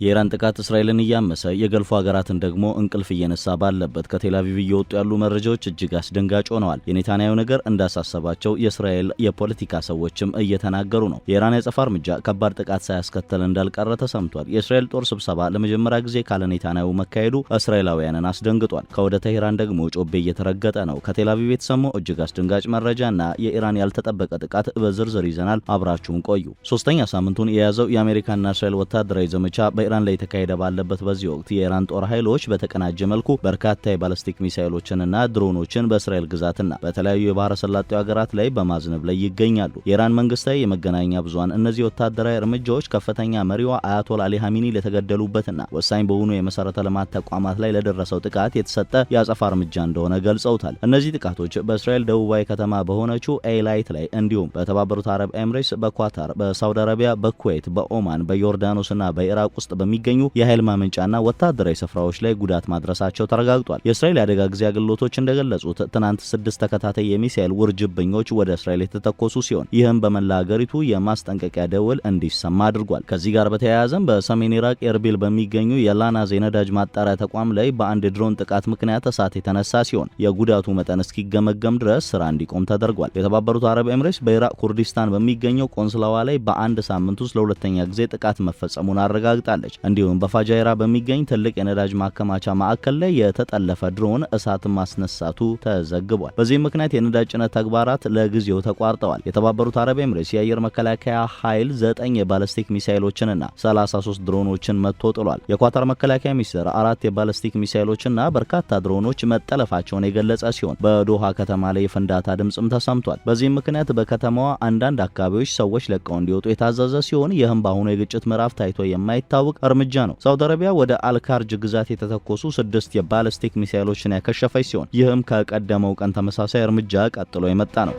የኢራን ጥቃት እስራኤልን እያመሰ የገልፉ ሀገራትን ደግሞ እንቅልፍ እየነሳ ባለበት ከቴል አቪቭ እየወጡ ያሉ መረጃዎች እጅግ አስደንጋጭ ሆነዋል። የኔታንያሁ ነገር እንዳሳሰባቸው የእስራኤል የፖለቲካ ሰዎችም እየተናገሩ ነው። የኢራን የአጸፋ እርምጃ ከባድ ጥቃት ሳያስከተል እንዳልቀረ ተሰምቷል። የእስራኤል ጦር ስብሰባ ለመጀመሪያ ጊዜ ካለ ኔታንያሁ መካሄዱ እስራኤላውያንን አስደንግጧል። ከወደ ቴሄራን ደግሞ ጮቤ እየተረገጠ ነው። ከቴል አቪቭ የተሰማው እጅግ አስደንጋጭ መረጃና የኢራን ያልተጠበቀ ጥቃት በዝርዝር ይዘናል። አብራችሁን ቆዩ። ሶስተኛ ሳምንቱን የያዘው የአሜሪካና እስራኤል ወታደራዊ ዘመቻ በኢራን ላይ የተካሄደ ባለበት በዚህ ወቅት የኢራን ጦር ኃይሎች በተቀናጀ መልኩ በርካታ የባሊስቲክ ሚሳኤሎችንና ድሮኖችን በእስራኤል ግዛትና በተለያዩ የባህረ ሰላጤው ሀገራት ላይ በማዝነብ ላይ ይገኛሉ። የኢራን መንግስታዊ የመገናኛ ብዙሃን እነዚህ ወታደራዊ እርምጃዎች ከፍተኛ መሪዋ አያቶላ አሊ ሀሚኒ ለተገደሉበትና ወሳኝ በሆኑ የመሰረተ ልማት ተቋማት ላይ ለደረሰው ጥቃት የተሰጠ የአጸፋ እርምጃ እንደሆነ ገልጸውታል። እነዚህ ጥቃቶች በእስራኤል ደቡባዊ ከተማ በሆነችው ኤላይት ላይ እንዲሁም በተባበሩት አረብ ኤምሬትስ፣ በኳታር፣ በሳውዲ አረቢያ፣ በኩዌት፣ በኦማን፣ በዮርዳኖስና በኢራቅ ውስጥ በሚገኙ የኃይል ማመንጫና ወታደራዊ ስፍራዎች ላይ ጉዳት ማድረሳቸው ተረጋግጧል። የእስራኤል የአደጋ ጊዜ አገልግሎቶች እንደገለጹት ትናንት 6 ተከታታይ የሚሳኤል ውርጅብኞች ወደ እስራኤል የተተኮሱ ሲሆን ይህም በመላ ሀገሪቱ የማስጠንቀቂያ ደወል እንዲሰማ አድርጓል። ከዚህ ጋር በተያያዘም በሰሜን ኢራቅ ኤርቢል በሚገኙ የላናዝ የነዳጅ ማጣሪያ ተቋም ላይ በአንድ ድሮን ጥቃት ምክንያት እሳት የተነሳ ሲሆን የጉዳቱ መጠን እስኪገመገም ድረስ ስራ እንዲቆም ተደርጓል። የተባበሩት አረብ ኤምሬትስ በኢራቅ ኩርዲስታን በሚገኘው ቆንስላዋ ላይ በአንድ ሳምንት ውስጥ ለሁለተኛ ጊዜ ጥቃት መፈጸሙን አረጋግጣለች። እንዲሁም በፋጃይራ በሚገኝ ትልቅ የነዳጅ ማከማቻ ማዕከል ላይ የተጠለፈ ድሮን እሳት ማስነሳቱ ተዘግቧል። በዚህ ምክንያት የነዳጅ ጭነት ተግባራት ለጊዜው ተቋርጠዋል። የተባበሩት አረብ ኤምሬትስ የአየር መከላከያ ኃይል 9 የባሊስቲክ ሚሳኤሎችንና 33 ድሮኖችን መትቶ ጥሏል። የኳታር መከላከያ ሚኒስትር 4 የባሊስቲክ ሚሳኤሎችና በርካታ ድሮኖች መጠለፋቸውን የገለጸ ሲሆን በዶሃ ከተማ ላይ የፍንዳታ ድምጽም ተሰምቷል። በዚህም ምክንያት በከተማዋ አንዳንድ አካባቢዎች ሰዎች ለቀው እንዲወጡ የታዘዘ ሲሆን ይህም በአሁኑ የግጭት ምዕራፍ ታይቶ የማይታወቅ እርምጃ ነው። ሳውዲ አረቢያ ወደ አልካርጅ ግዛት የተተኮሱ 6 የባሊስቲክ ሚሳኤሎችን ያከሸፈች ሲሆን ይህም ከቀደመው ቀን ተመሳሳይ እርምጃ ቀጥሎ የመጣ ነው።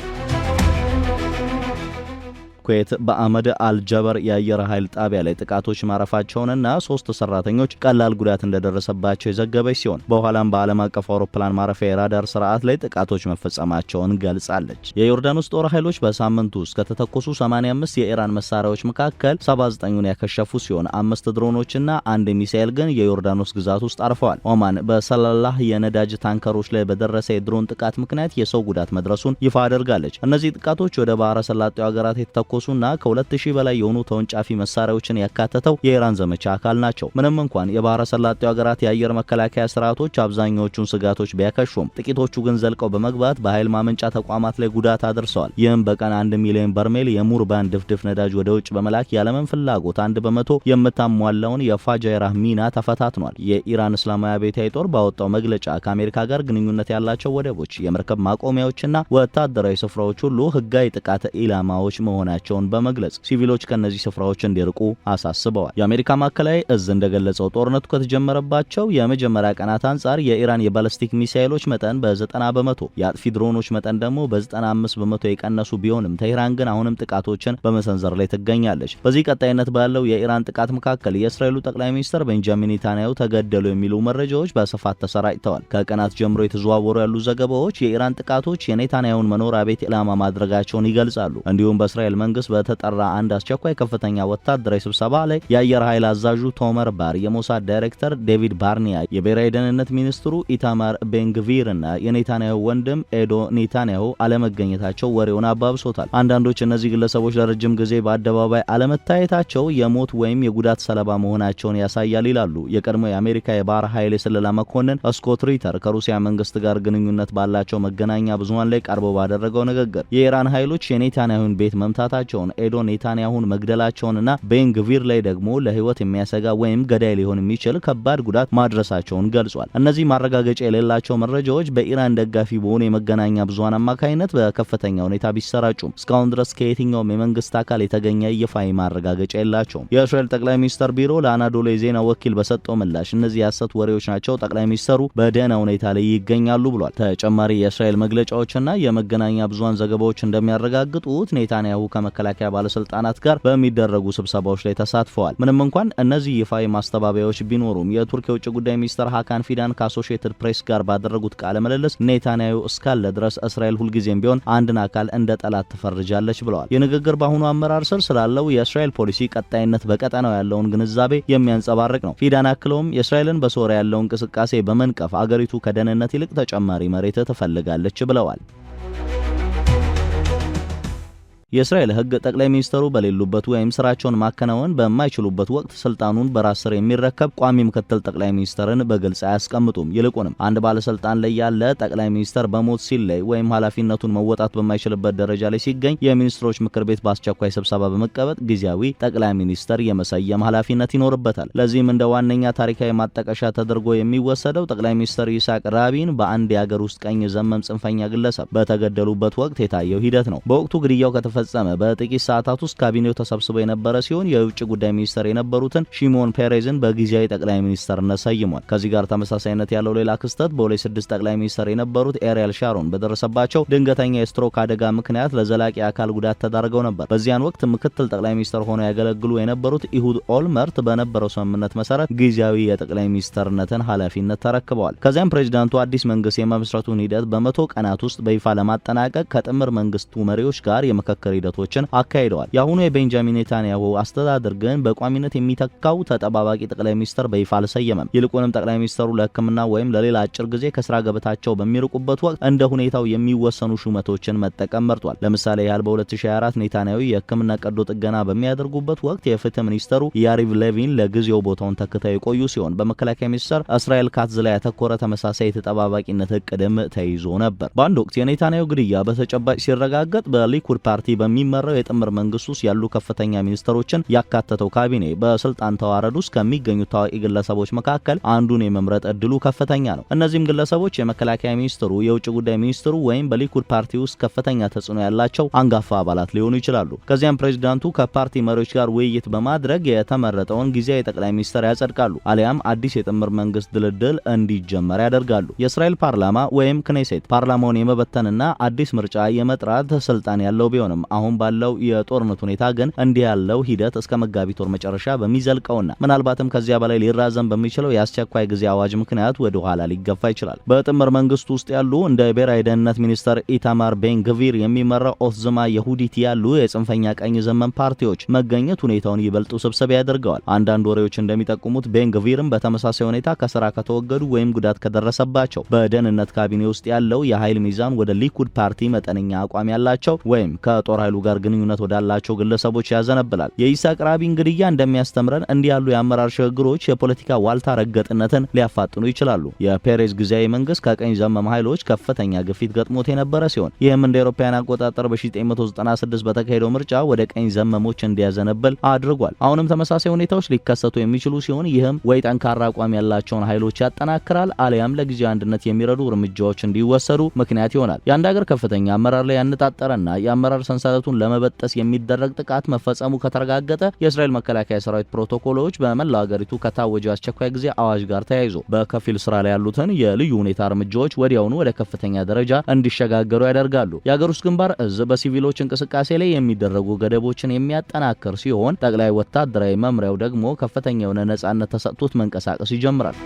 ኩዌት በአህመድ አልጀበር የአየር ኃይል ጣቢያ ላይ ጥቃቶች ማረፋቸውንና 3 ሰራተኞች ቀላል ጉዳት እንደደረሰባቸው የዘገበች ሲሆን በኋላም በዓለም አቀፍ አውሮፕላን ማረፊያ የራዳር ስርዓት ላይ ጥቃቶች መፈጸማቸውን ገልጻለች። የዮርዳኖስ ጦር ኃይሎች በሳምንቱ ውስጥ ከተተኮሱ 85 የኢራን መሳሪያዎች መካከል 79ን ያከሸፉ ሲሆን 5 ድሮኖችና 1 ሚሳኤል ግን የዮርዳኖስ ግዛት ውስጥ አርፈዋል። ኦማን በሰላላህ የነዳጅ ታንከሮች ላይ በደረሰ የድሮን ጥቃት ምክንያት የሰው ጉዳት መድረሱን ይፋ አድርጋለች። እነዚህ ጥቃቶች ወደ ባህረ ሰላጤው ሀገራት የተተኮሱና ከ2000 በላይ የሆኑ ተወንጫፊ መሳሪያዎችን ያካተተው የኢራን ዘመቻ አካል ናቸው። ምንም እንኳን የባህረ ሰላጤው ሀገራት የአየር መከላከያ ስርዓቶች አብዛኛዎቹን ስጋቶች ቢያከሹም ጥቂቶቹ ግን ዘልቀው በመግባት በኃይል ማመንጫ ተቋማት ላይ ጉዳት አድርሰዋል። ይህም በቀን 1 ሚሊዮን በርሜል የሙርባን ድፍድፍ ነዳጅ ወደ ውጭ በመላክ ያለምን ፍላጎት 1 በመቶ የምታሟላውን የፋጃይራ ሚና ተፈታትኗል። የኢራን እስላማዊ አብዮታዊ ጦር ባወጣው መግለጫ ከአሜሪካ ጋር ግንኙነት ያላቸው ወደቦች፣ የመርከብ ማቆሚያዎችና ወታደራዊ ስፍራዎች ሁሉ ህጋዊ ጥቃት ኢላማዎች መሆናቸው በመግለጽ ሲቪሎች ከነዚህ ስፍራዎች እንዲርቁ አሳስበዋል። የአሜሪካ ማዕከላዊ እዝ እንደገለጸው ጦርነቱ ከተጀመረባቸው የመጀመሪያ ቀናት አንጻር የኢራን የባሊስቲክ ሚሳኤሎች መጠን በ90 በመቶ የአጥፊ ድሮኖች መጠን ደግሞ በ95 በመቶ የቀነሱ ቢሆንም ቴህራን ግን አሁንም ጥቃቶችን በመሰንዘር ላይ ትገኛለች። በዚህ ቀጣይነት ባለው የኢራን ጥቃት መካከል የእስራኤሉ ጠቅላይ ሚኒስትር ቤንጃሚን ኔታንያሁ ተገደሉ የሚሉ መረጃዎች በስፋት ተሰራጭተዋል። ከቀናት ጀምሮ የተዘዋወሩ ያሉ ዘገባዎች የኢራን ጥቃቶች የኔታንያሁን መኖሪያ ቤት ኢላማ ማድረጋቸውን ይገልጻሉ። እንዲሁም በእስራኤል መንግስት በተጠራ አንድ አስቸኳይ ከፍተኛ ወታደራዊ ስብሰባ ላይ የአየር ኃይል አዛዡ ቶመር ባር፣ የሞሳድ ዳይሬክተር ዴቪድ ባርኒያ፣ የብሔራዊ ደህንነት ሚኒስትሩ ኢታማር ቤንግቪር እና የኔታንያሁ ወንድም ኤዶ ኔታንያሁ አለመገኘታቸው ወሬውን አባብሶታል። አንዳንዶች እነዚህ ግለሰቦች ለረጅም ጊዜ በአደባባይ አለመታየታቸው የሞት ወይም የጉዳት ሰለባ መሆናቸውን ያሳያል ይላሉ። የቀድሞ የአሜሪካ የባህር ኃይል የስለላ መኮንን ስኮት ሪተር ከሩሲያ መንግስት ጋር ግንኙነት ባላቸው መገናኛ ብዙሃን ላይ ቀርቦ ባደረገው ንግግር የኢራን ኃይሎች የኔታንያሁን ቤት መምታታቸውን ኤዶ ኔታንያሁን መግደላቸውንና ቤንግቪር ላይ ደግሞ ለህይወት የሚያሰጋ ወይም ገዳይ ሊሆን የሚችል ከባድ ጉዳት ማድረሳቸውን ገልጿል። እነዚህ ማረጋገጫ የሌላቸው መረጃዎች በኢራን ደጋፊ በሆኑ የመገናኛ ብዙሃን አማካኝነት በከፍተኛ ሁኔታ ቢሰራጩም እስካሁን ድረስ ከየትኛውም የመንግስት አካል የተገኘ ይፋዊ ማረጋገጫ የላቸውም። የእስራኤል ጠቅላይ ሚኒስትር ቢሮ ለአናዶሎ የዜና ወኪል በሰጠው ምላሽ እነዚህ የሐሰት ወሬዎች ናቸው፣ ጠቅላይ ሚኒስትሩ በደህና ሁኔታ ላይ ይገኛሉ ብሏል። ተጨማሪ የእስራኤል መግለጫዎችና የመገናኛ ብዙሃን ዘገባዎች እንደሚያረጋግጡት ኔታንያሁ መከላከያ ባለስልጣናት ጋር በሚደረጉ ስብሰባዎች ላይ ተሳትፈዋል። ምንም እንኳን እነዚህ ይፋዊ ማስተባበያዎች ቢኖሩም የቱርክ የውጭ ጉዳይ ሚኒስትር ሃካን ፊዳን ከአሶሺየትድ ፕሬስ ጋር ባደረጉት ቃለ ምልልስ ኔታንያሁ እስካለ ድረስ እስራኤል ሁልጊዜም ቢሆን አንድን አካል እንደ ጠላት ትፈርጃለች ብለዋል። የንግግር በአሁኑ አመራር ስር ስላለው የእስራኤል ፖሊሲ ቀጣይነት በቀጠናው ያለውን ግንዛቤ የሚያንጸባርቅ ነው። ፊዳን አክለውም የእስራኤልን በሶሪያ ያለው እንቅስቃሴ በመንቀፍ አገሪቱ ከደህንነት ይልቅ ተጨማሪ መሬት ትፈልጋለች ብለዋል። የእስራኤል ሕግ ጠቅላይ ሚኒስትሩ በሌሉበት ወይም ስራቸውን ማከናወን በማይችሉበት ወቅት ስልጣኑን በራስ ስር የሚረከብ ቋሚ ምክትል ጠቅላይ ሚኒስትርን በግልጽ አያስቀምጡም። ይልቁንም አንድ ባለስልጣን ላይ ያለ ጠቅላይ ሚኒስትር በሞት ሲለይ ወይም ኃላፊነቱን መወጣት በማይችልበት ደረጃ ላይ ሲገኝ የሚኒስትሮች ምክር ቤት በአስቸኳይ ስብሰባ በመቀበል ጊዜያዊ ጠቅላይ ሚኒስትር የመሰየም ኃላፊነት ይኖርበታል። ለዚህም እንደ ዋነኛ ታሪካዊ ማጣቀሻ ተደርጎ የሚወሰደው ጠቅላይ ሚኒስትር ይስሐቅ ራቢን በአንድ የአገር ውስጥ ቀኝ ዘመም ጽንፈኛ ግለሰብ በተገደሉበት ወቅት የታየው ሂደት ነው። በወቅቱ ግድያው ከተፈጸመ በጥቂት ሰዓታት ውስጥ ካቢኔው ተሰብስቦ የነበረ ሲሆን የውጭ ጉዳይ ሚኒስትር የነበሩትን ሺሞን ፔሬዝን በጊዜያዊ ጠቅላይ ሚኒስትርነት ሰይሟል። ከዚህ ጋር ተመሳሳይነት ያለው ሌላ ክስተት በ2006 ጠቅላይ ሚኒስትር የነበሩት ኤሪያል ሻሮን በደረሰባቸው ድንገተኛ የስትሮክ አደጋ ምክንያት ለዘላቂ አካል ጉዳት ተዳርገው ነበር። በዚያን ወቅት ምክትል ጠቅላይ ሚኒስትር ሆነው ያገለግሉ የነበሩት ኢሁድ ኦልመርት በነበረው ስምምነት መሰረት ጊዜያዊ የጠቅላይ ሚኒስትርነትን ኃላፊነት ተረክበዋል። ከዚያም ፕሬዚዳንቱ አዲስ መንግስት የመመስረቱን ሂደት በ100 ቀናት ውስጥ በይፋ ለማጠናቀቅ ከጥምር መንግስቱ መሪዎች ጋር የመከከር ሂደቶችን አካሂደዋል። የአሁኑ የቤንጃሚን ኔታንያሁ አስተዳደር ግን በቋሚነት የሚተካው ተጠባባቂ ጠቅላይ ሚኒስትር በይፋ አልሰየመም። ይልቁንም ጠቅላይ ሚኒስትሩ ለሕክምና ወይም ለሌላ አጭር ጊዜ ከስራ ገበታቸው በሚርቁበት ወቅት እንደ ሁኔታው የሚወሰኑ ሹመቶችን መጠቀም መርጧል። ለምሳሌ ያህል በ2024 ኔታንያሁ የሕክምና ቀዶ ጥገና በሚያደርጉበት ወቅት የፍትህ ሚኒስትሩ ያሪቭ ሌቪን ለጊዜው ቦታውን ተክተው የቆዩ ሲሆን በመከላከያ ሚኒስትር እስራኤል ካትዝ ላይ ያተኮረ ተመሳሳይ የተጠባባቂነት እቅድም ተይዞ ነበር። በአንድ ወቅት የኔታንያሁ ግድያ በተጨባጭ ሲረጋገጥ በሊኩድ ፓርቲ በሚመራው የጥምር መንግስት ውስጥ ያሉ ከፍተኛ ሚኒስትሮችን ያካተተው ካቢኔ በስልጣን ተዋረድ ውስጥ ከሚገኙ ታዋቂ ግለሰቦች መካከል አንዱን የመምረጥ እድሉ ከፍተኛ ነው። እነዚህም ግለሰቦች የመከላከያ ሚኒስትሩ፣ የውጭ ጉዳይ ሚኒስትሩ ወይም በሊኩድ ፓርቲ ውስጥ ከፍተኛ ተጽዕኖ ያላቸው አንጋፋ አባላት ሊሆኑ ይችላሉ። ከዚያም ፕሬዚዳንቱ ከፓርቲ መሪዎች ጋር ውይይት በማድረግ የተመረጠውን ጊዜያዊ ጠቅላይ ሚኒስትር ያጸድቃሉ፣ አሊያም አዲስ የጥምር መንግስት ድልድል እንዲጀመር ያደርጋሉ። የእስራኤል ፓርላማ ወይም ክኔሴት ፓርላማውን የመበተንና አዲስ ምርጫ የመጥራት ስልጣን ያለው ቢሆንም አሁን ባለው የጦርነት ሁኔታ ግን እንዲህ ያለው ሂደት እስከ መጋቢት ወር መጨረሻ በሚዘልቀውና ምናልባትም ከዚያ በላይ ሊራዘም በሚችለው የአስቸኳይ ጊዜ አዋጅ ምክንያት ወደ ኋላ ሊገፋ ይችላል። በጥምር መንግስቱ ውስጥ ያሉ እንደ ብሔራዊ ደህንነት ሚኒስትር ኢታማር ቤን ግቪር የሚመራው ኦትዝማ የሁዲት ያሉ የጽንፈኛ ቀኝ ዘመን ፓርቲዎች መገኘት ሁኔታውን ይበልጥ ውስብስብ ያደርገዋል። አንዳንድ ወሬዎች እንደሚጠቁሙት ቤን ግቪርም በተመሳሳይ ሁኔታ ከስራ ከተወገዱ ወይም ጉዳት ከደረሰባቸው በደህንነት ካቢኔ ውስጥ ያለው የኃይል ሚዛን ወደ ሊኩድ ፓርቲ መጠነኛ አቋም ያላቸው ወይም ከጦር ኃይሉ ጋር ግንኙነት ወዳላቸው ግለሰቦች ያዘነብላል። የይስሐቅ ራቢን ግድያ እንደሚያስተምረን እንዲህ ያሉ የአመራር ሽግግሮች የፖለቲካ ዋልታ ረገጥነትን ሊያፋጥኑ ይችላሉ። የፔሬዝ ጊዜያዊ መንግስት ከቀኝ ዘመም ኃይሎች ከፍተኛ ግፊት ገጥሞት የነበረ ሲሆን ይህም እንደ አውሮፓውያን አቆጣጠር በ1996 በተካሄደው ምርጫ ወደ ቀኝ ዘመሞች እንዲያዘነብል አድርጓል። አሁንም ተመሳሳይ ሁኔታዎች ሊከሰቱ የሚችሉ ሲሆን ይህም ወይ ጠንካራ አቋም ያላቸውን ኃይሎች ያጠናክራል አሊያም ለጊዜያዊ አንድነት የሚረዱ እርምጃዎች እንዲወሰዱ ምክንያት ይሆናል። የአንድ ሀገር ከፍተኛ አመራር ላይ ያነጣጠረና የአመራር ሰንሰለቱን ለመበጠስ የሚደረግ ጥቃት መፈጸሙ ከተረጋገጠ የእስራኤል መከላከያ ሰራዊት ፕሮቶኮሎች በመላው ሀገሪቱ ከታወጀው አስቸኳይ ጊዜ አዋጅ ጋር ተያይዞ በከፊል ስራ ላይ ያሉትን የልዩ ሁኔታ እርምጃዎች ወዲያውኑ ወደ ከፍተኛ ደረጃ እንዲሸጋገሩ ያደርጋሉ። የሀገር ውስጥ ግንባር እዝ በሲቪሎች እንቅስቃሴ ላይ የሚደረጉ ገደቦችን የሚያጠናክር ሲሆን ጠቅላይ ወታደራዊ መምሪያው ደግሞ ከፍተኛ የሆነ ነጻነት ተሰጥቶት መንቀሳቀስ ይጀምራል።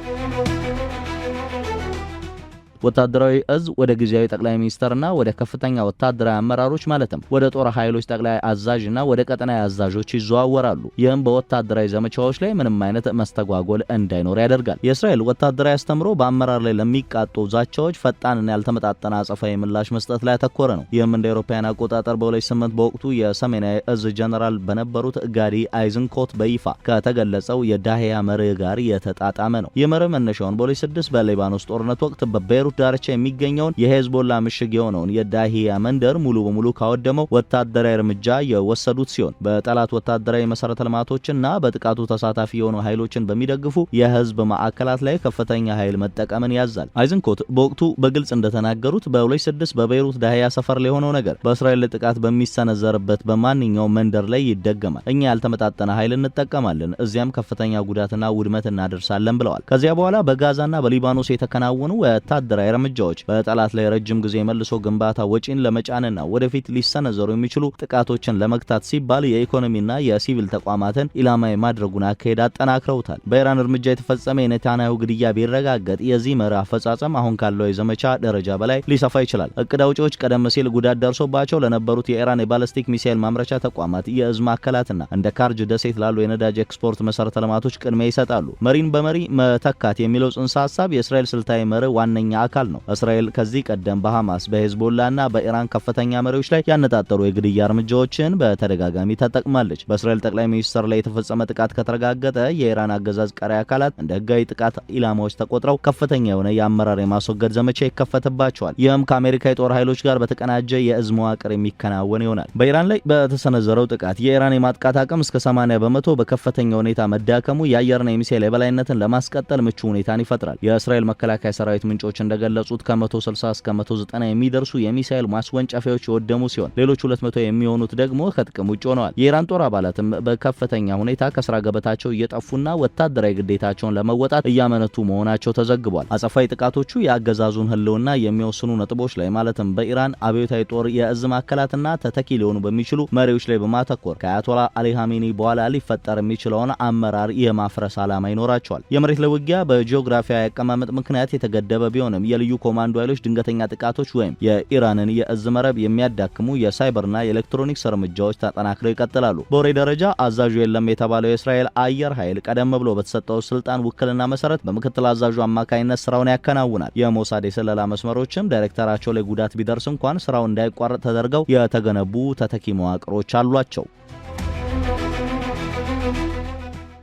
ወታደራዊ እዝ ወደ ጊዜያዊ ጠቅላይ ሚኒስተርና ወደ ከፍተኛ ወታደራዊ አመራሮች ማለትም ወደ ጦር ኃይሎች ጠቅላይ አዛዥና ወደ ቀጠናዊ አዛዦች ይዘዋወራሉ። ይህም በወታደራዊ ዘመቻዎች ላይ ምንም አይነት መስተጓጎል እንዳይኖር ያደርጋል። የእስራኤል ወታደራዊ አስተምሮ በአመራር ላይ ለሚቃጡ ዛቻዎች ፈጣንና ያልተመጣጠነ አጸፋዊ ምላሽ መስጠት ላይ ያተኮረ ነው። ይህም እንደ አውሮፓውያን አቆጣጠር በ2008 በወቅቱ የሰሜናዊ እዝ ጀነራል በነበሩት ጋዲ አይዝንኮት በይፋ ከተገለጸው የዳህያ መርህ ጋር የተጣጣመ ነው። ይህ መርህ መነሻውን በ2006 በሊባኖስ ጦርነት ወቅት በቤይሩት ዳርቻ የሚገኘውን የሄዝቦላ ምሽግ የሆነውን የዳሂያ መንደር ሙሉ በሙሉ ካወደመው ወታደራዊ እርምጃ የወሰዱት ሲሆን በጠላት ወታደራዊ መሰረተ ልማቶችና በጥቃቱ ተሳታፊ የሆኑ ኃይሎችን በሚደግፉ የህዝብ ማዕከላት ላይ ከፍተኛ ኃይል መጠቀምን ያዛል። አይዝንኮት በወቅቱ በግልጽ እንደተናገሩት በ2006 በቤይሩት ዳሂያ ሰፈር ላይ የሆነው ነገር በእስራኤል ጥቃት በሚሰነዘርበት በማንኛውም መንደር ላይ ይደገማል። እኛ ያልተመጣጠነ ኃይል እንጠቀማለን፣ እዚያም ከፍተኛ ጉዳትና ውድመት እናደርሳለን ብለዋል። ከዚያ በኋላ በጋዛና በሊባኖስ የተከናወኑ ወታደራዊ ወታደራዊ እርምጃዎች በጠላት ላይ ረጅም ጊዜ መልሶ ግንባታ ወጪን ለመጫንና ወደፊት ሊሰነዘሩ የሚችሉ ጥቃቶችን ለመግታት ሲባል የኢኮኖሚና የሲቪል ተቋማትን ኢላማ የማድረጉን አካሄድ አጠናክረውታል። በኢራን እርምጃ የተፈጸመ የኔታንያሁ ግድያ ቢረጋገጥ የዚህ መሪ አፈጻጸም አሁን ካለው የዘመቻ ደረጃ በላይ ሊሰፋ ይችላል። እቅድ አውጪዎች ቀደም ሲል ጉዳት ደርሶባቸው ለነበሩት የኢራን የባለስቲክ ሚሳኤል ማምረቻ ተቋማት፣ የእዝ ማዕከላትና እንደ ካርጅ ደሴት ላሉ የነዳጅ ኤክስፖርት መሰረተ ልማቶች ቅድሚያ ይሰጣሉ። መሪን በመሪ መተካት የሚለው ጽንሰ ሐሳብ የእስራኤል ስልታዊ መርህ ዋነኛ አካል ነው። እስራኤል ከዚህ ቀደም በሐማስ በሄዝቦላና በኢራን ከፍተኛ መሪዎች ላይ ያነጣጠሩ የግድያ እርምጃዎችን በተደጋጋሚ ተጠቅማለች። በእስራኤል ጠቅላይ ሚኒስትር ላይ የተፈጸመ ጥቃት ከተረጋገጠ የኢራን አገዛዝ ቀሪ አካላት እንደ ህጋዊ ጥቃት ኢላማዎች ተቆጥረው ከፍተኛ የሆነ የአመራር የማስወገድ ዘመቻ ይከፈትባቸዋል። ይህም ከአሜሪካ የጦር ኃይሎች ጋር በተቀናጀ የእዝ መዋቅር የሚከናወን ይሆናል። በኢራን ላይ በተሰነዘረው ጥቃት የኢራን የማጥቃት አቅም እስከ 80% በከፍተኛ ሁኔታ መዳከሙ የአየርና የሚሳኤል የበላይነትን ለማስቀጠል ምቹ ሁኔታን ይፈጥራል። የእስራኤል መከላከያ ሰራዊት ምንጮች እንደገለጹት ከ160 እስከ 190 የሚደርሱ የሚሳኤል ማስወንጨፊያዎች የወደሙ ሲሆን ሌሎች 200 የሚሆኑት ደግሞ ከጥቅም ውጭ ሆነዋል። የኢራን ጦር አባላትም በከፍተኛ ሁኔታ ከስራ ገበታቸው እየጠፉና ወታደራዊ ግዴታቸውን ለመወጣት እያመነቱ መሆናቸው ተዘግቧል። አጸፋዊ ጥቃቶቹ የአገዛዙን ህልውና የሚወስኑ ነጥቦች ላይ ማለትም በኢራን አብዮታዊ ጦር የእዝ ማዕከላትና ተተኪ ሊሆኑ በሚችሉ መሪዎች ላይ በማተኮር ከአያቶላ አሊ ኻሜኒ በኋላ ሊፈጠር የሚችለውን አመራር የማፍረስ ዓላማ ይኖራቸዋል። የመሬት ላይ ውጊያ በጂኦግራፊያዊ አቀማመጥ ምክንያት የተገደበ ቢሆንም የልዩ ኮማንዶ ኃይሎች ድንገተኛ ጥቃቶች ወይም የኢራንን የእዝ መረብ የሚያዳክሙ የሳይበርና የኤሌክትሮኒክስ እርምጃዎች ተጠናክረው ይቀጥላሉ። በወሬ ደረጃ አዛዡ የለም የተባለው የእስራኤል አየር ኃይል ቀደም ብሎ በተሰጠው ስልጣን ውክልና መሰረት በምክትል አዛዡ አማካይነት ስራውን ያከናውናል። የሞሳድ የስለላ መስመሮችም ዳይሬክተራቸው ላይ ጉዳት ቢደርስ እንኳን ስራው እንዳይቋረጥ ተደርገው የተገነቡ ተተኪ መዋቅሮች አሏቸው።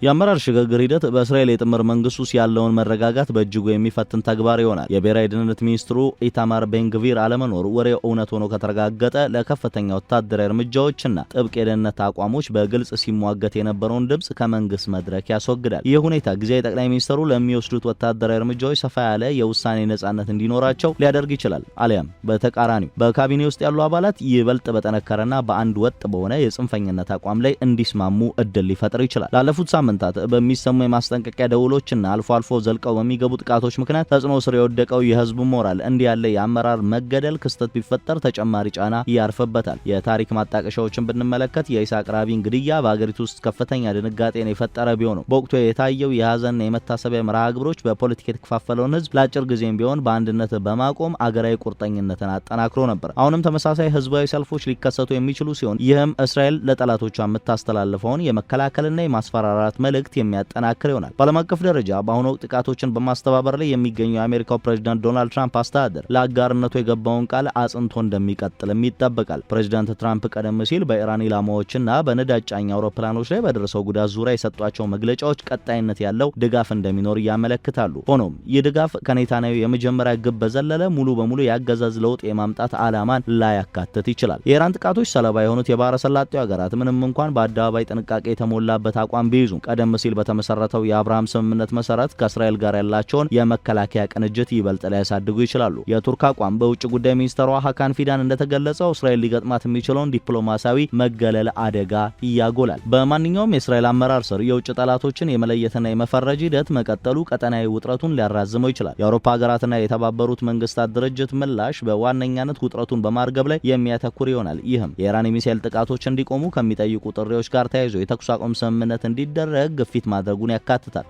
የአመራር ሽግግር ሂደት በእስራኤል የጥምር መንግስት ውስጥ ያለውን መረጋጋት በእጅጉ የሚፈትን ተግባር ይሆናል። የብሔራዊ ደህንነት ሚኒስትሩ ኢታማር ቤንግቪር አለመኖር ወሬው እውነት ሆኖ ከተረጋገጠ ለከፍተኛ ወታደራዊ እርምጃዎችና ጥብቅ የደህንነት አቋሞች በግልጽ ሲሟገት የነበረውን ድምጽ ከመንግስት መድረክ ያስወግዳል። ይህ ሁኔታ ጊዜያዊ ጠቅላይ ሚኒስትሩ ለሚወስዱት ወታደራዊ እርምጃዎች ሰፋ ያለ የውሳኔ ነጻነት እንዲኖራቸው ሊያደርግ ይችላል። አሊያም በተቃራኒው በካቢኔ ውስጥ ያሉ አባላት ይበልጥ በጠነከረና በአንድ ወጥ በሆነ የጽንፈኝነት አቋም ላይ እንዲስማሙ እድል ሊፈጥር ይችላል። ላለፉት ሳምንታት በሚሰሙ የማስጠንቀቂያ ደውሎችና አልፎ አልፎ ዘልቀው በሚገቡ ጥቃቶች ምክንያት ተጽዕኖ ስር የወደቀው የህዝቡ ሞራል እንዲህ ያለ የአመራር መገደል ክስተት ቢፈጠር ተጨማሪ ጫና ያርፍበታል። የታሪክ ማጣቀሻዎችን ብንመለከት የኢሳቅ ራቢን ግድያ በአገሪቱ ውስጥ ከፍተኛ ድንጋጤን የፈጠረ ቢሆንም በወቅቱ የታየው የሀዘንና የመታሰቢያ መርሃ ግብሮች በፖለቲካ የተከፋፈለውን ህዝብ ለአጭር ጊዜም ቢሆን በአንድነት በማቆም አገራዊ ቁርጠኝነትን አጠናክሮ ነበር። አሁንም ተመሳሳይ ህዝባዊ ሰልፎች ሊከሰቱ የሚችሉ ሲሆን ይህም እስራኤል ለጠላቶቿ የምታስተላልፈውን የመከላከልና የማስፈራራት መልእክት የሚያጠናክር ይሆናል። በዓለም አቀፍ ደረጃ በአሁኑ ወቅት ጥቃቶችን በማስተባበር ላይ የሚገኘው የአሜሪካው ፕሬዝዳንት ዶናልድ ትራምፕ አስተዳደር ለአጋርነቱ የገባውን ቃል አጽንቶ እንደሚቀጥልም ይጠበቃል። ፕሬዝዳንት ትራምፕ ቀደም ሲል በኢራን ኢላማዎችና በነዳጅ ጫኝ አውሮፕላኖች ላይ በደረሰው ጉዳት ዙሪያ የሰጧቸው መግለጫዎች ቀጣይነት ያለው ድጋፍ እንደሚኖር ያመለክታሉ። ሆኖም ይህ ድጋፍ ከኔታንያሁ የመጀመሪያ ግብ በዘለለ ሙሉ በሙሉ የአገዛዝ ለውጥ የማምጣት ዓላማን ላያካትት ይችላል። የኢራን ጥቃቶች ሰለባ የሆኑት የባህረ ሰላጤው ሀገራት ምንም እንኳን በአደባባይ ጥንቃቄ የተሞላበት አቋም ቢይዙም ቀደም ሲል በተመሰረተው የአብርሃም ስምምነት መሰረት ከእስራኤል ጋር ያላቸውን የመከላከያ ቅንጅት ይበልጥ ሊያሳድጉ ይችላሉ። የቱርክ አቋም በውጭ ጉዳይ ሚኒስትሯ ሀካን ፊዳን እንደተገለጸው እስራኤል ሊገጥማት የሚችለውን ዲፕሎማሲያዊ መገለል አደጋ ያጎላል። በማንኛውም የእስራኤል አመራር ስር የውጭ ጠላቶችን የመለየትና የመፈረጅ ሂደት መቀጠሉ ቀጠናዊ ውጥረቱን ሊያራዝመው ይችላል። የአውሮፓ ሀገራትና የተባበሩት መንግስታት ድርጅት ምላሽ በዋነኛነት ውጥረቱን በማርገብ ላይ የሚያተኩር ይሆናል። ይህም የኢራን የሚሳኤል ጥቃቶች እንዲቆሙ ከሚጠይቁ ጥሪዎች ጋር ተያይዞ የተኩስ አቁም ስምምነት እንዲደረግ ግፊት ማድረጉን ያካትታል።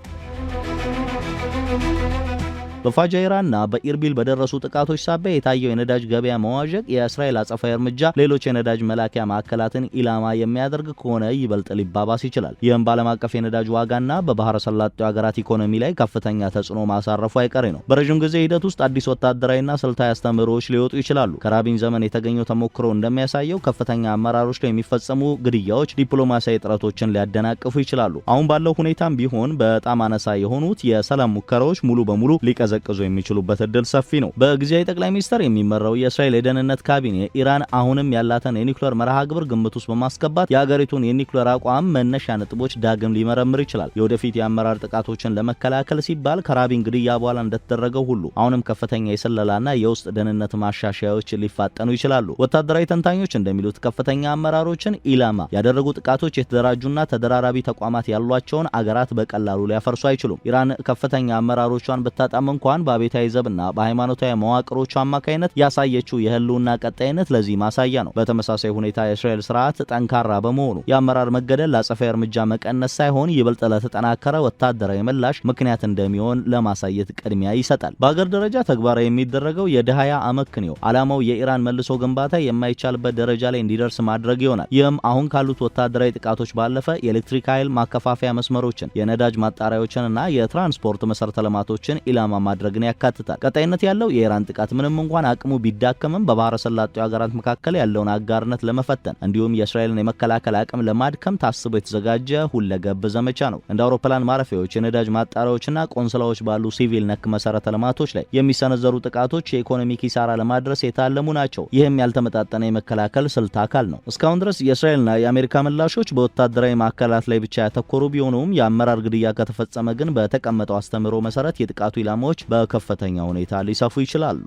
በፋጃይራና በኢርቢል በደረሱ ጥቃቶች ሳቢያ የታየው የነዳጅ ገበያ መዋዠቅ የእስራኤል አጸፋዊ እርምጃ ሌሎች የነዳጅ መላኪያ ማዕከላትን ኢላማ የሚያደርግ ከሆነ ይበልጥ ሊባባስ ይችላል። ይህም በዓለም አቀፍ የነዳጅ ዋጋና በባህረ ሰላጤው ሀገራት ኢኮኖሚ ላይ ከፍተኛ ተጽዕኖ ማሳረፉ አይቀሬ ነው። በረዥም ጊዜ ሂደት ውስጥ አዲስ ወታደራዊና ስልታዊ አስተምህሮዎች ሊወጡ ይችላሉ። ከራቢን ዘመን የተገኘው ተሞክሮ እንደሚያሳየው ከፍተኛ አመራሮች ላይ የሚፈጸሙ ግድያዎች ዲፕሎማሲያዊ ጥረቶችን ሊያደናቅፉ ይችላሉ። አሁን ባለው ሁኔታም ቢሆን በጣም አነሳ የሆኑት የሰላም ሙከራዎች ሙሉ በሙሉ ሊቀዘቅዙ የሚችሉበት እድል ሰፊ ነው። በጊዜያዊ ጠቅላይ ሚኒስትር የሚመራው የእስራኤል የደህንነት ካቢኔ ኢራን አሁንም ያላትን የኒውክሌር መርሃ ግብር ግምት ውስጥ በማስገባት የሀገሪቱን የኒውክሌር አቋም መነሻ ነጥቦች ዳግም ሊመረምር ይችላል። የወደፊት የአመራር ጥቃቶችን ለመከላከል ሲባል ከራቢን ግድያ በኋላ እንደተደረገው ሁሉ አሁንም ከፍተኛ የስለላና የውስጥ ደህንነት ማሻሻያዎች ሊፋጠኑ ይችላሉ። ወታደራዊ ተንታኞች እንደሚሉት ከፍተኛ አመራሮችን ኢላማ ያደረጉ ጥቃቶች የተደራጁና ተደራራቢ ተቋማት ያሏቸውን አገራት በቀላሉ ሊያፈርሱ አይችሉም። ኢራን ከፍተኛ አመራሮቿን ብታጣም እንኳን በአብዮታዊ ዘብና በሃይማኖታዊ መዋቅሮቹ አማካይነት ያሳየችው የህልውና ቀጣይነት ለዚህ ማሳያ ነው። በተመሳሳይ ሁኔታ የእስራኤል ስርዓት ጠንካራ በመሆኑ የአመራር መገደል ለአጸፋዊ እርምጃ መቀነስ ሳይሆን ይበልጥ ለተጠናከረ ወታደራዊ ምላሽ ምክንያት እንደሚሆን ለማሳየት ቅድሚያ ይሰጣል። በአገር ደረጃ ተግባራዊ የሚደረገው የድሃያ አመክንዮ ዓላማው የኢራን መልሶ ግንባታ የማይቻልበት ደረጃ ላይ እንዲደርስ ማድረግ ይሆናል። ይህም አሁን ካሉት ወታደራዊ ጥቃቶች ባለፈ የኤሌክትሪክ ኃይል ማከፋፈያ መስመሮችን፣ የነዳጅ ማጣሪያዎችንና የትራንስፖርት መሰረተ ልማቶችን ኢላማ ማድረግን ያካትታል። ቀጣይነት ያለው የኢራን ጥቃት ምንም እንኳን አቅሙ ቢዳከምም በባህረ ሰላጤው ሀገራት መካከል ያለውን አጋርነት ለመፈተን እንዲሁም የእስራኤልን የመከላከል አቅም ለማድከም ታስቦ የተዘጋጀ ሁለገብ ዘመቻ ነው። እንደ አውሮፕላን ማረፊያዎች፣ የነዳጅ ማጣሪያዎችና ቆንስላዎች ባሉ ሲቪል ነክ መሰረተ ልማቶች ላይ የሚሰነዘሩ ጥቃቶች የኢኮኖሚ ኪሳራ ለማድረስ የታለሙ ናቸው። ይህም ያልተመጣጠነ የመከላከል ስልት አካል ነው። እስካሁን ድረስ የእስራኤልና የአሜሪካ ምላሾች በወታደራዊ ማዕከላት ላይ ብቻ ያተኮሩ ቢሆኑም የአመራር ግድያ ከተፈጸመ ግን በተቀመጠው አስተምህሮ መሰረት የጥቃቱ ኢላማዎች በከፍተኛ ሁኔታ ሊሰፉ ይችላሉ።